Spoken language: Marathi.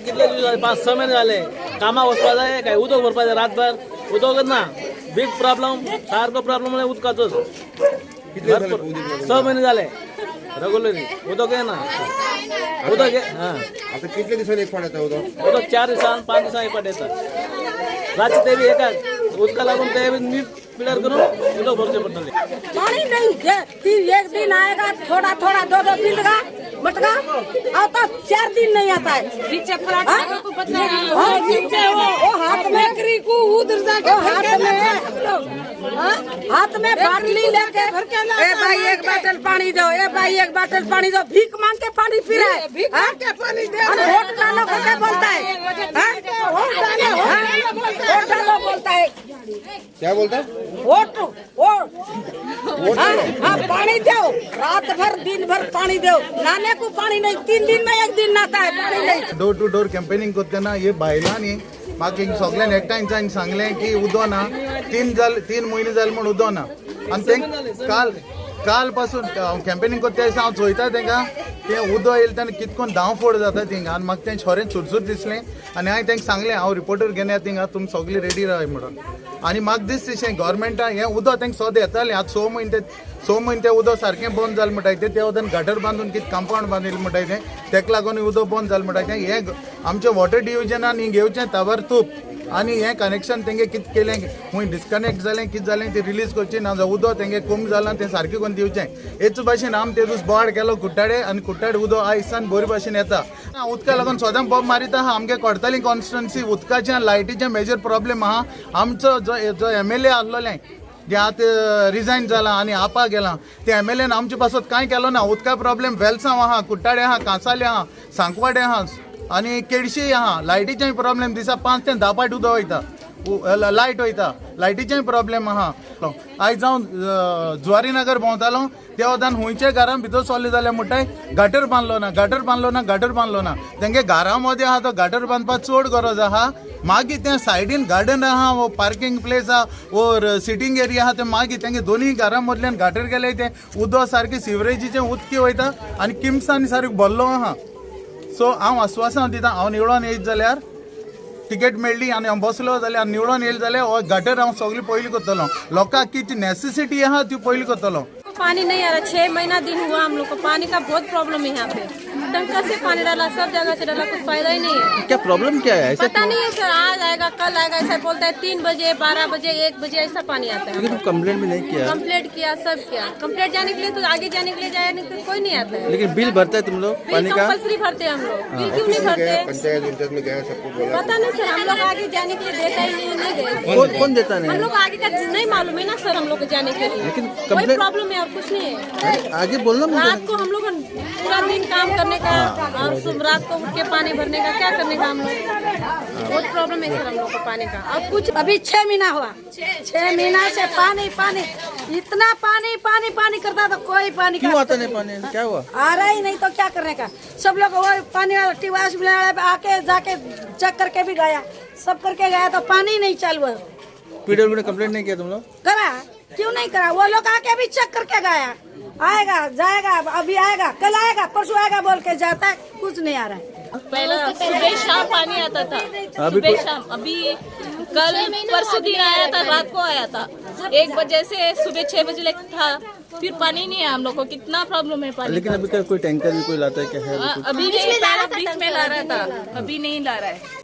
कितले दिवस झाले 5-6 महिने झाले कामा वचपा जाय काय उदक भरपा जाय रातभर उदकच ना बिग प्रॉब्लेम सारखं प्रॉब्लेम म्हणजे उदकाचोच 6 महिने झाले रेग्युलरली उदक आहे ना उदक हा आता कितले दिवसांनी एक पाणी येतं उदक 4 दिवसां 5 दिवसां एक पाट येतात रातचे ते बी येतात उदका लागून ते नीट क्लियर करून उदक भरचे पडतले पानी नहीं है फिर एक दिन आएगा थोड़ा थोड़ा 2-2 दिन का मटका और तो 4 दिन नहीं आता है नीचे फ्लैट को बदला नीचे वो हाथ में करी को उधर जाके हाथ में बाटली लेके ए भाई एक बोतल पानी दो ए भाई एक बोतल पानी दो भीख मांग के पानी पी रहा है भीख मांग के पानी दे वोट डालो को क्या बोलता है वोट डालो बोलता है क्या बोलता है वोट हाँ पानी दो रात भर दिन भर पानी दो नाने को पानी नहीं 3 दिन में एक दिन नाता है पानी नहीं डोर टू डोर कॅम्पेनिंग करतना हे बायलांनी म्हाका हिंग सगळ्यान एकठांय सांगलें की उदो ना 3 म्हयने जाले म्हण उदो ना आनी तें काल पासून कॅम्पेनिंग करता दिसा हांव चोयता तेंकां तें उदो येयलें तेन्ना कितकोन धांवफोड जाता थिंगा आनी म्हाका तें छोरें सुटसूट दिसलें आनी हांवें तेंकां सांगलें हांव रिपोर्टर घेवन येता थिंगा तुमी सगळीं रेडी रावाय म्हणून आनी म्हाका दिसता गव्हर्मेंटा हें उदो तेंकां सोद येतालें आतां 6 म्हयने तें उदो सारकें बंद जालें म्हणटाय तें उदोन गटर बांदून कितें कंपाउंड बांदिल्लें म्हणटाय तें तेका लागून उदो बंद जालें म्हणटाय तें हें आमच्या वॉटर डिविजनान हिंग घेवचें ताबडतोब आनी हें कनेक्शन तेंगे कितें केलें खूंय डिस्कनेक्ट जालें कितें जालें तें रिलीज करचें ना उदो तेंगे कमी जालां तें सारकें करून दिवचें हेच भाशेन आमी ते दीस बोवाड केलो कुट्टाडे आनी कुट्टाडे उदो आयसान बरे भाशेन येता उदका लागून सदां बोब मारीत आहा आमगे कोडताली कॉन्स्टिट्युन्सी उदकाचें लायटीचें मेजर प्रॉब्लेम आहा आमचो जो MLA आहलोलें जे आतां रिजायन जाला आनी आपा गेलां ते MLAन आमचे पासत कांय केलो ना उदका प्रॉब्लेम वेलसांव आहा कुट्टाडे आहा कांसाले आहा सांकवाडे आहा आनी केडशी आहा लायटीचेंय प्रॉब्लेम दिसा 5 ते 10 पाट उदक वयता लायट वयता लायटीचेंय प्रॉब्लेम आहा आयज हांव जुवारीनगर भोंवतालो त्या वतान हुंयच्या घरान भितर सोल्ले जाल्यार म्हणटाय गटर बांदलो ना तेंगे घरा मदें आहा तो गटर बांदपाक चड गरज आहा मागीर तें सायडीन गार्डन आहा वो पार्किंग प्लेस आहा वो सिटींग एरिया आहा ते मागीर तेंगे दोनूय घरा मदल्यान गटर गेले तें उदक सारकें सिवरेजीचें उदकी वयता आनी किमसांनी सारको भरलो आहा सो हांव आश्वासन दिता हांव निवडून येयत जाल्यार टिकेट मेळ्ळी आनी हांव बसलो जाल्यार निवडून येयले जाल्यार हो गटर हांव सगळी पयलीं करतलो लोकांक कितें नेसेसिटी आहा ती पयलीं करतलो पानी नहीं आ रहा 6 महीना दिन हुआ हम लोग को पानी का बहुत प्रॉब्लम है यहाँ पे टंकर से पानी डाला सब जगह से डाला कुछ फायदा ही नहीं है क्या प्रॉब्लम क्या है ऐसा पता नहीं है सर आज आएगा कल आएगा ऐसा बोलता है 3 बजे 12 बजे 1 बजे ऐसा पानी आता है लेकिन कंप्लेंट भी नहीं किया कंप्लेंट किया सब किया कंप्लेंट जाने के लिए तो आगे जाने के लिए जाए कोई नहीं आता है लेकिन बिल भरता है तुम लोग पानी का कंपल्सरी भरते हम लोग बिल क्यों नहीं भरते पंचायत इंचार्ज में गया सबको बोला पता नहीं सर हम लोग आगे जाने के लिए देता ही नहीं गए कौन देता हम नहीं लोग आगे का नहीं मालूम है ना सर हम लोग को जाने के लिए लेकिन कोई complaint- प्रॉब्लम है और कुछ नहीं है आगे बोलना रात को हम लोग पूरा दिन काम करने का और रात को उठ के पानी भरने का क्या करने का हम लोग बहुत प्रॉब्लम है सर हम लोग को पानी का अब कुछ अभी 6 महीना हुआ 6 महीना से पानी इतना पानी करता तो कोई पानी क्यों आता नहीं पानी क्या हुआ आ रहा ही नहीं तो क्या करने का सब लोग वो पानी वाला टिवास वाला आके जाके चेक करके भी गया सब करके गया तो पानी नहीं चालू है पीडब्ल्यू ने कंप्लेंट नहीं किया तुम लोग करा क्यों नहीं करा वो लोग आके भी चेक करके गया आएगा जाएगा अभी आएगा कल आएगा परसों आएगा बोल के जाता है कुछ नहीं आ रहा है पहले सुबह शाम पानी आता था सुबह शाम अभी कल परसों दिन आया था रात को आया था 1 बजे से सुबह 6 बजे तक था फिर पानी नहीं है हम लोग को कितना प्रॉब्लम है पानी लेकिन अभी कोई टैंकर भी कोई लाता है क्या है अभी नहीं बीच में ला रहा था अभी नहीं ला रहा है